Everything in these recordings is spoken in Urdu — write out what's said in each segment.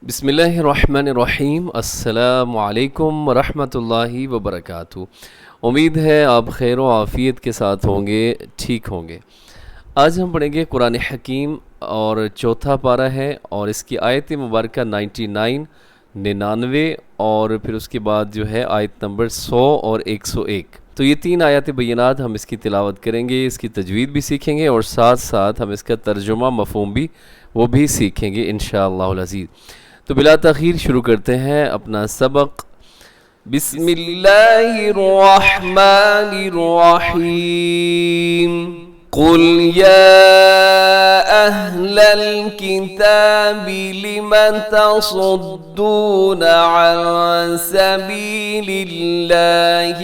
بسم اللہ الرحمن الرحیم۔ السلام علیکم ورحمۃ اللہ وبرکاتہ۔ امید ہے آپ خیر و عافیت کے ساتھ ہوں گے، ٹھیک ہوں گے۔ آج ہم پڑھیں گے قرآن حکیم اور چوتھا پارہ ہے اور اس کی آیت مبارکہ 99 اور پھر اس کے بعد جو ہے آیت نمبر 100 اور 101۔ تو یہ تین آیات بینات ہم اس کی تلاوت کریں گے، اس کی تجوید بھی سیکھیں گے اور ساتھ ساتھ ہم اس کا ترجمہ مفہوم بھی وہ بھی سیکھیں گے انشاءاللہ العزیز۔ تو بلا تاخیر شروع کرتے ہیں اپنا سبق۔ بسم اللہ الرحمن الرحیم۔ قل یا اہل الکتاب لم تصدون عن سبیل اللہ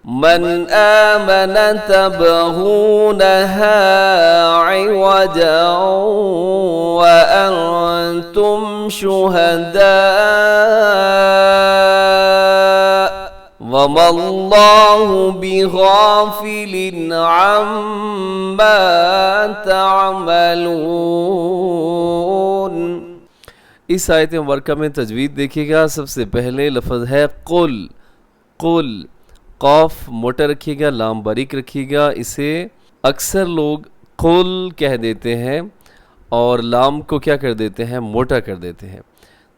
من آمن تبغونها عوجا وأنتم شهداء وما الله بغافل عما تعملون۔ اس آیت مبارکہ میں تجوید دیکھیے گا، سب سے پہلے لفظ ہے قل۔ قل قاف موٹا رکھیے گا، لام باریک رکھیے گا۔ اسے اکثر لوگ قل کہہ دیتے ہیں اور لام کو کیا کر دیتے ہیں، موٹا کر دیتے ہیں۔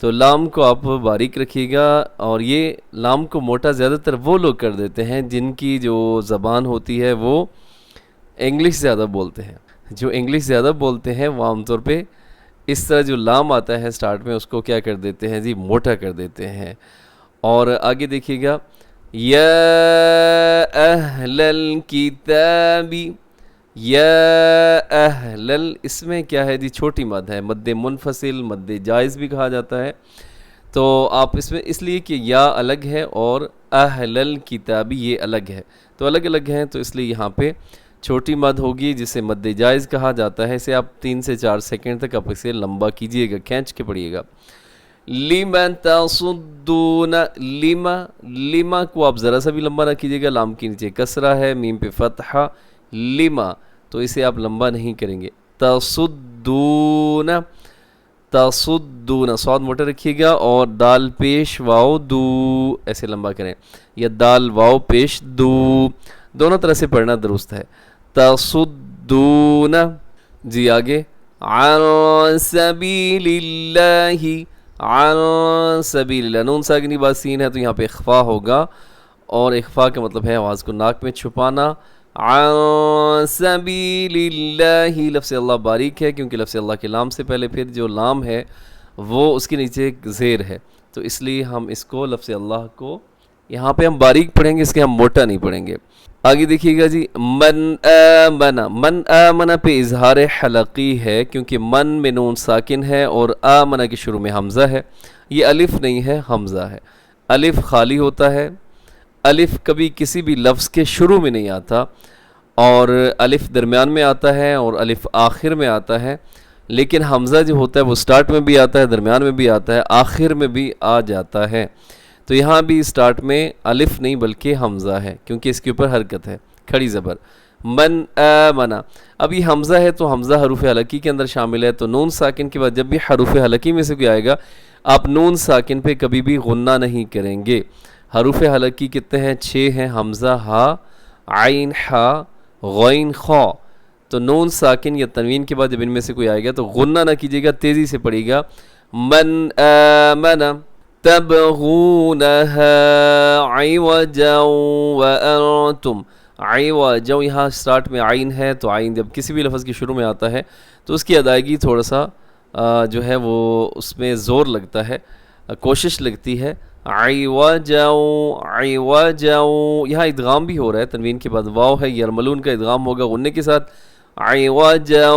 تو لام کو آپ باریک رکھیے گا، اور یہ لام کو موٹا زیادہ تر وہ لوگ کر دیتے ہیں جن کی جو زبان ہوتی ہے وہ انگلش زیادہ بولتے ہیں۔ جو انگلش زیادہ بولتے ہیں وہ عام طور پہ اس طرح جو لام آتا ہے سٹارٹ میں اس کو کیا کر دیتے ہیں جی، موٹا کر دیتے ہیں۔ اور آگے دیکھیے گا، یا اہل الکتاب، یا اہل اس میں کیا ہے جی، چھوٹی مد ہے، مد منفصل، مد جائز بھی کہا جاتا ہے۔ تو آپ اس میں اس لیے کہ یا الگ ہے اور اہل الکتاب یہ الگ ہے، تو الگ الگ ہیں، تو اس لیے یہاں پہ چھوٹی مد ہوگی جسے مد جائز کہا جاتا ہے۔ اسے آپ 3 سے 4 سیکنڈ تک آپ اسے لمبا کیجئے گا، کھینچ کے پڑھیے گا۔ لِمَ تَصُدُّونَ، لِمَ کو آپ ذرا سا بھی لمبا نہ کیجئے گا، لام کے نیچے کسرہ ہے، میم پہ فتحہ، لِمَ، تو اسے آپ لمبا نہیں کریں گے۔ تصدون، تصدون صاد موٹا رکھیے گا اور دال پیش واو دو ایسے لمبا کریں، یا دال واو پیش دو، دونوں طرح سے پڑھنا درست ہے۔ تصدون، جی آگے، عن سبیل اللہ، عن سبیل اللہ، نون ساکنی بعد سین ہے تو یہاں پہ اخفا ہوگا، اور اخفا کا مطلب ہے آواز کو ناک میں چھپانا۔ عن سبیل اللہ، لفظ اللہ باریک ہے کیونکہ لفظ اللہ کے لام سے پہلے پھر جو لام ہے وہ اس کے نیچے ایک زیر ہے، تو اس لیے ہم اس کو لفظ اللہ کو یہاں پہ ہم باریک پڑھیں گے، اس کے ہم موٹا نہیں پڑھیں گے۔ آگے دیکھیے گا جی، من آمن، من آمن پہ اظہار حلقی ہے کیونکہ من میں نون ساکن ہے اور آمن کے شروع میں حمزہ ہے، یہ الف نہیں ہے، حمزہ ہے۔ الف خالی ہوتا ہے، الف کبھی کسی بھی لفظ کے شروع میں نہیں آتا، اور الف درمیان میں آتا ہے اور الف آخر میں آتا ہے، لیکن حمزہ جو ہوتا ہے وہ سٹارٹ میں بھی آتا ہے، درمیان میں بھی آتا ہے، آخر میں بھی آ جاتا ہے۔ تو یہاں بھی سٹارٹ میں الف نہیں بلکہ حمزہ ہے کیونکہ اس کے اوپر حرکت ہے، کھڑی زبر۔ من آمن، اب یہ حمزہ ہے تو حمزہ حروف حلقی کے اندر شامل ہے، تو نون ساکن کے بعد جب بھی حروف حلقی میں سے کوئی آئے گا آپ نون ساکن پہ کبھی بھی غنہ نہیں کریں گے۔ حروف حلقی کتنے ہیں؟ 6 ہیں، حمزہ، ہا، عین، ہا، غین، خا۔ تو نون ساکن یا تنوین کے بعد جب ان میں سے کوئی آئے گا تو غنہ نہ کیجیے گا، تیزی سے پڑھیے گا۔ من آمن تبغونها عوجا وانتم، عوجا، یہاں سٹارٹ میں عین ہے، تو عین جب کسی بھی لفظ کے شروع میں آتا ہے تو اس کی ادائیگی تھوڑا سا جو ہے وہ اس میں زور لگتا ہے، کوشش لگتی ہے۔ عوجا، عوجا، یہاں ادغام بھی ہو رہا ہے، تنوین کے بعد واو ہے، یرملون کا ادغام ہوگا غنے کے ساتھ۔ عوجا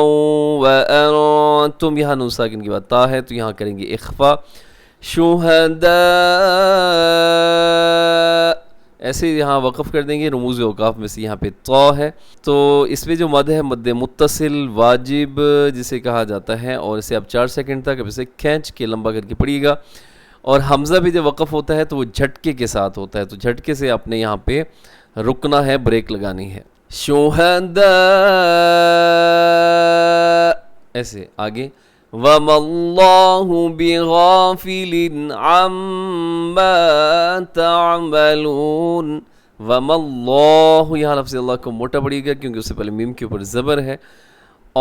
وانتم، یہاں نون ساکن کے بعد تا ہے تو یہاں کریں گے اخفا۔ شہداء، ایسے یہاں وقف کر دیں گے، رموز اوقاف میں سے یہاں پہ طا ہے، تو اس میں جو مد ہے مد متصل واجب جسے کہا جاتا ہے، اور اسے آپ 4 سیکنڈ تک اب اسے کھینچ کے لمبا کر کے پڑھیے گا۔ اور حمزہ بھی جب وقف ہوتا ہے تو وہ جھٹکے کے ساتھ ہوتا ہے، تو جھٹکے سے آپ نے یہاں پہ رکنا ہے، بریک لگانی ہے۔ شہداء، ایسے آگے وَمَا اللَّهُ بِغَافِلٍ عَمَّا تَعْمَلُونَ. وَمَا اللَّهُ، یہاں لفظ اللہ کو موٹا پڑے گا کیونکہ اس سے پہلے میم کے اوپر زبر ہے،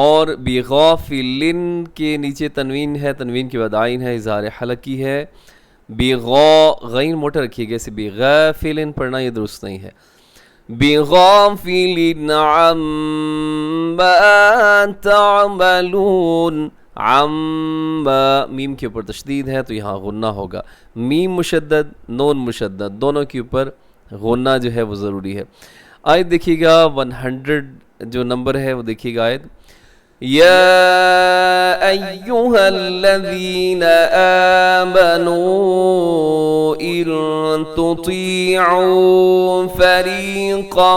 اور بِغَافِلٍ کے نیچے تنوین ہے، تنوین کے بعد عین ہے، اظہار حلقی ہے. غین موٹا رکھیے گا، اسے بِغَافِلٍ پڑھنا یہ درست نہیں ہے. بِغَافِلٍ عَمَّا تَعْمَلُونَ. میم کے اوپر تشدید ہے تو یہاں غنہ ہوگا. میم مشدد، نون مشدد، دونوں کے اوپر غنہ جو ہے وہ ضروری ہے. آیت دیکھیے گا 100 جو نمبر ہے وہ دیکھیے گا آیت. یا ایہا الذین آمنوا ان تطیعوا فریقا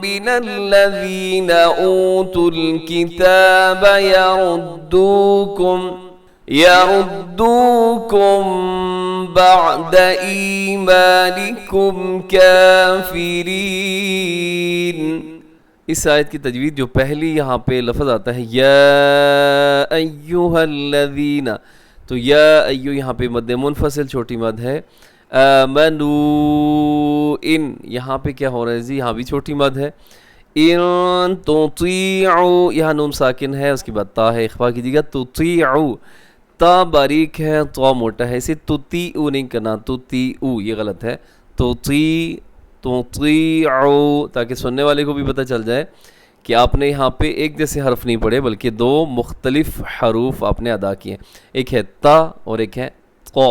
من الذین اوتوا الکتاب يردوكم بعد ایمانکم کافرین. اس آیت کی تجوید جو پہلی یہاں پہ لفظ آتا ہے یا ایہا الذین، تو یا ایو یہاں پہ مد منفصل چھوٹی مد ہے. آمنو ان، یہاں پہ کیا ہو رہا ہے جی، یہاں بھی چھوٹی مد ہے. ان تطیعو، یہاں نون ساکن ہے، اس کے بعد تا ہے، اخفا کیجیے گا. تطیعو، تا باریک ہے، تو موٹا ہے، اسے تطیعو نہیں کرنا، تطیعو یہ غلط ہے. تطیعو، تاکہ سننے والے کو بھی پتہ چل جائے کہ آپ نے یہاں پہ ایک جیسے حرف نہیں پڑھے بلکہ دو مختلف حروف آپ نے ادا کیے. ایک ہے تا اور ایک ہے قا،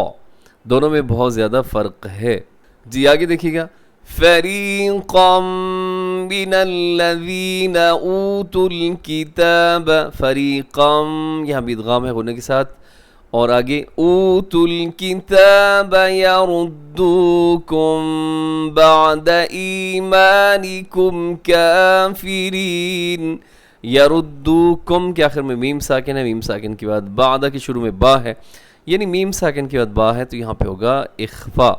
دونوں میں بہت زیادہ فرق ہے. جی آگے دیکھیے گا. فریقا من الذین اوتوا الکتاب، فریقا یہاں بھی ادغام ہے غنہ کے ساتھ، اور آگے اوتوا الکتاب یردوکم بعد ایمانکم کافرین. یردوکم کے آخر میں میم ساکن ہے، میم ساکن کے بعد بعد کے شروع میں با ہے، یعنی میم ساکن کے بعد با ہے تو یہاں پہ ہوگا اخفا،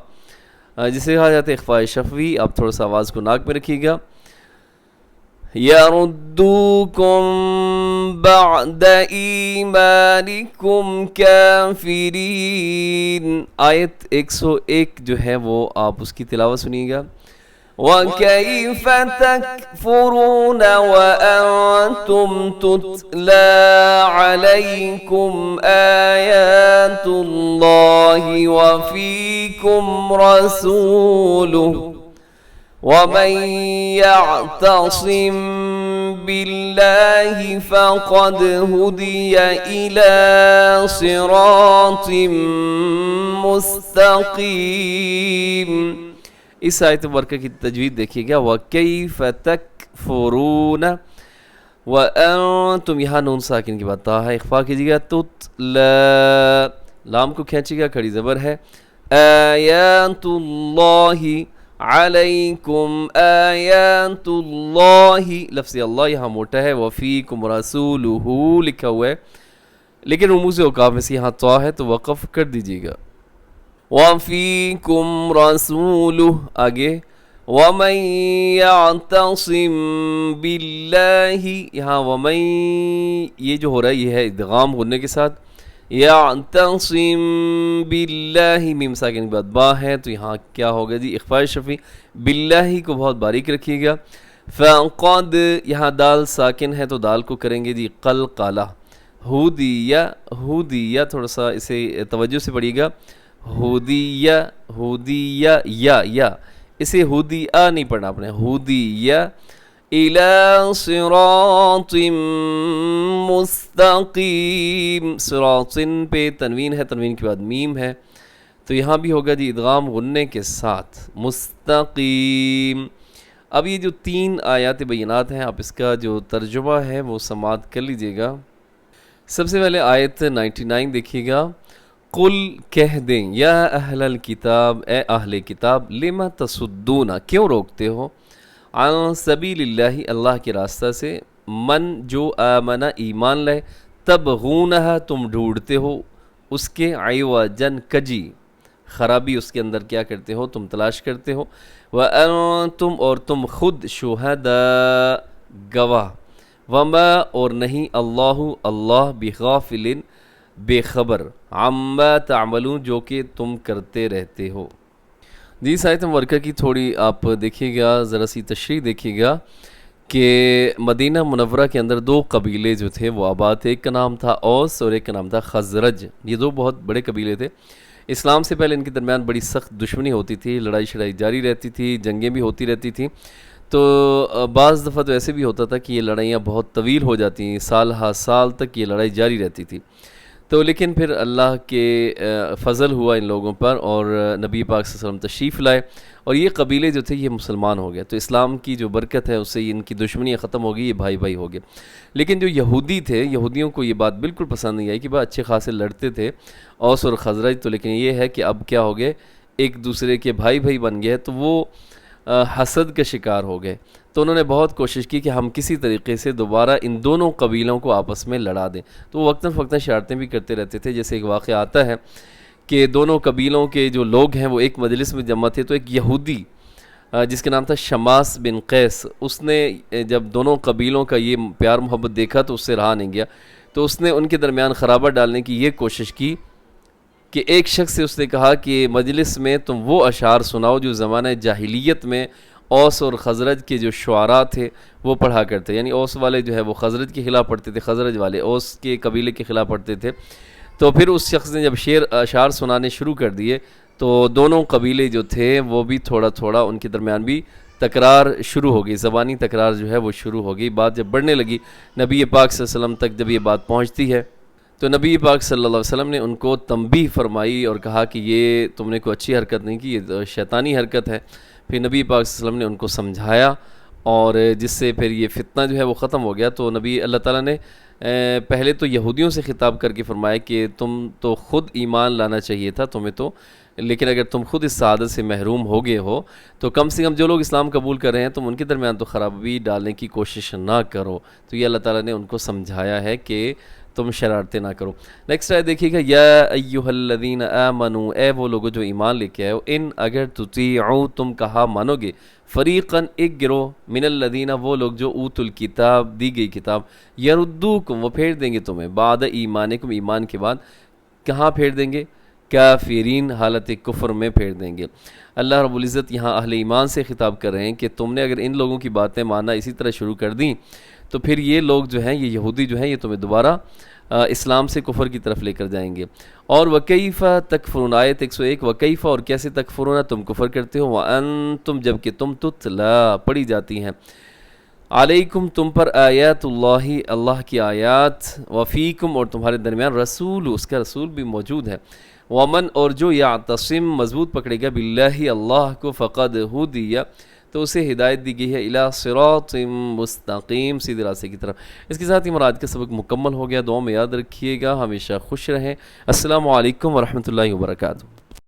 جسے کہا جاتا ہے اخفاء شفوی. آپ تھوڑا سا آواز کو ناک میں رکھیے گا. یردوکم بعد ایمانکم کافرین. آیت 101 جو ہے وہ آپ اس کی تلاوت سنیے گا. وَكَيْفَ تَكْفُرُونَ وَأَنْتُمْ تُتْلَى عَلَيْكُمْ آيَاتُ اللَّهِ وَفِيكُمْ رَسُولُهُ وَمَنْ يَعْتَصِمْ بِاللَّهِ فَقَدْ هُدِيَ إِلَى صِرَاطٍ مُسْتَقِيمٍ. اس آیت مبارکہ کی تجوید دیکھیے گا. وَكَيْفَ تَكْفُرُونَ، وَأَنْتُمْ، یہاں نون ساکن کی بات تا ہے، اخفا کیجیے گا. تُتْلَى، لام کو کھینچیے گا، کھڑی زبر ہے. آیات اللہ علیکم، آیات اللہ، لفظ اللہ یہاں موٹا ہے. وَفِيكُمْ رَسُولُهُ لکھا ہوا ہے، لیکن رموز اوقاف میں سے یہاں تا ہے تو وقف کر دیجیے گا. وَفِيكُمْ رَسُولُهُ، آگے وَمَنْ يَعْتَصِمْ بِاللَّهِ، یہاں وَمَنْ یہ جو ہو رہا ہے یہ ہے ادغام غنہ کے ساتھ. یعتصم باللہ، میم ساکن کے بعد با ہے تو یہاں کیا ہوگا جی اخفاء شفوی. باللہ کو بہت باریک رکھیے گا. فقد، یہاں دال ساکن ہے تو دال کو کریں گے جی قلقلہ. ہودیہ، ہودیہ تھوڑا سا اسے توجہ سے پڑھیے گا. ہودیہ، ہودیہ، یا اسے ہودیہ نہیں پڑھنا آپ نے، ہودیہ. إِلَى صِرَاطٍ مُسْتَقِيمٍ، صراط پہ تنوین ہے، تنوین کے بعد میم ہے تو یہاں بھی ہوگا جی ادغام غنے کے ساتھ. مستقیم. اب یہ جو 3 آیات بینات ہیں، آپ اس کا جو ترجمہ ہے وہ سماعت کر لیجئے گا. سب سے پہلے آیت 99 دیکھیے گا. قل کہہ دیں، یا اہل الکتاب، اے اہل کتاب، لما تصدون، کیوں روکتے ہو، عن سبیل اللہ، اللہ کے راستہ سے، من جو آمن ایمان لے، تبغونہا تم ڈھونڈتے ہو اس کے، عوجن کجی، خرابی اس کے اندر کیا کرتے ہو تم تلاش کرتے ہو. وانتم، اور تم خود، شہداء گواہ، وما اور نہیں اللہ اللہ بغافل بے خبر عما تعملون جو کہ تم کرتے رہتے ہو۔ جی اس آیت مبارکہ کی تھوڑی آپ دیکھیے گا، ذرا سی تشریح دیکھیے گا کہ مدینہ منورہ کے اندر دو قبیلے جو تھے وہ آباد تھے، ایک کا نام تھا اوس اور ایک کا نام تھا خزرج۔ یہ دو بہت بڑے قبیلے تھے۔ اسلام سے پہلے ان کے درمیان بڑی سخت دشمنی ہوتی تھی، لڑائی شڑائی جاری رہتی تھی، جنگیں بھی ہوتی رہتی تھیں۔ تو بعض دفعہ تو ایسے بھی ہوتا تھا کہ یہ لڑائیاں بہت طویل ہو جاتی ہیں، سال ہا سال تک یہ لڑائی جاری رہتی تھی۔ تو لیکن پھر اللہ کے فضل ہوا ان لوگوں پر، اور نبی پاک صلی اللہ علیہ وسلم تشریف لائے، اور یہ قبیلے جو تھے یہ مسلمان ہو گئے۔ تو اسلام کی جو برکت ہے اس سے ان کی دشمنیاں ختم ہو گئی، یہ بھائی بھائی ہو گئے۔ لیکن جو یہودی تھے، یہودیوں کو یہ بات بالکل پسند نہیں آئی کہ بھائی اچھے خاصے لڑتے تھے اوس اور خزرج، تو لیکن یہ ہے کہ اب کیا ہو گئے، ایک دوسرے کے بھائی بھائی بن گئے، تو وہ حسد کا شکار ہو گئے۔ تو انہوں نے بہت کوشش کی کہ ہم کسی طریقے سے دوبارہ ان دونوں قبیلوں کو آپس میں لڑا دیں۔ تو وہ وقتاً فوقتاً شرارتیں بھی کرتے رہتے تھے۔ جیسے ایک واقعہ آتا ہے کہ دونوں قبیلوں کے جو لوگ ہیں وہ ایک مجلس میں جمع تھے، تو ایک یہودی جس کا نام تھا شماس بن قیس، اس نے جب دونوں قبیلوں کا یہ پیار محبت دیکھا تو اس سے رہا نہیں گیا، تو اس نے ان کے درمیان خرابہ ڈالنے کی یہ کوشش کی کہ ایک شخص سے اس نے کہا کہ مجلس میں تم وہ اشعار سناؤ جو زمانہ جاہلیت میں اوس اور خزرج کے جو شعراء تھے وہ پڑھا کرتے، یعنی اوس والے جو ہے وہ خزرج کے خلاف پڑھتے تھے، خزرج والے اوس کے قبیلے کے خلاف پڑھتے تھے۔ تو پھر اس شخص نے جب اشعار سنانے شروع کر دیے تو دونوں قبیلے جو تھے وہ بھی تھوڑا تھوڑا ان کے درمیان بھی تکرار شروع ہو گئی، زبانی تکرار جو ہے وہ شروع ہو گئی۔ بات جب بڑھنے لگی، نبی پاک صلی اللہ علیہ وسلم تک جب یہ بات پہنچتی ہے تو نبی پاک صلی اللہ علیہ وسلم نے ان کو تنبیہ فرمائی اور کہا کہ یہ تم نے کوئی اچھی حرکت نہیں کی، یہ شیطانی حرکت ہے۔ پھر نبی پاک صلی اللہ علیہ وسلم نے ان کو سمجھایا، اور جس سے پھر یہ فتنہ جو ہے وہ ختم ہو گیا۔ تو نبی اللہ تعالیٰ نے پہلے تو یہودیوں سے خطاب کر کے فرمایا کہ تم تو خود ایمان لانا چاہیے تھا تمہیں تو، لیکن اگر تم خود اس سعادت سے محروم ہو گئے ہو تو کم سے کم جو لوگ اسلام قبول کر رہے ہیں تم ان کے درمیان تو خرابی ڈالنے کی کوشش نہ کرو۔ تو یہ اللہ تعالیٰ نے ان کو سمجھایا ہے کہ تم شرارتیں نہ کرو۔ نیکسٹ آیت دیکھیے گا، یا ایھا الذین آمنوا، اے وہ لوگو جو ایمان لے کے آئے ہو، ان اگر تطیعوا تم کہا مانو گے، فریقاً ایک گروہ، من الذین وہ لوگ جو اوتوا الکتاب دی گئی کتاب، یردوکم وہ پھیر دیں گے تمہیں، بعد ایمانکم ایمان کے بعد، کہاں پھیر دیں گے؟ کافرین حالت کفر میں پھیر دیں گے۔ اللہ رب العزت یہاں اہل ایمان سے خطاب کر رہے ہیں کہ تم نے اگر ان لوگوں کی باتیں ماننا اسی طرح شروع کر دیں تو پھر یہ لوگ جو ہیں، یہ یہودی جو ہیں، یہ تمہیں دوبارہ اسلام سے کفر کی طرف لے کر جائیں گے۔ اور وَكَيْفَ تَكْفُرُونَ آیت 101، وَكَيْفَ اور کیسے تکفرون تم کفر کرتے ہو، وَأَنْتُمْ جبکہ تم تتلا پڑھی جاتی ہیں، علیکم تم پر آیات اللہ اللہ کی آیات، وفیکم اور تمہارے درمیان رسول اس کا رسول بھی موجود ہے، ومن اور جو یعتصم مضبوط پکڑے گا باللہ اللہ کو، فقد ہدی تو اسے ہدایت دی گئی ہے، الی صراط مستقیم سیدھے راستے کی طرف۔ اس کے ساتھ ہی مراد کا سبق مکمل ہو گیا۔ دعا میں یاد رکھیے گا، ہمیشہ خوش رہیں۔ السلام علیکم ورحمۃ اللہ وبرکاتہ۔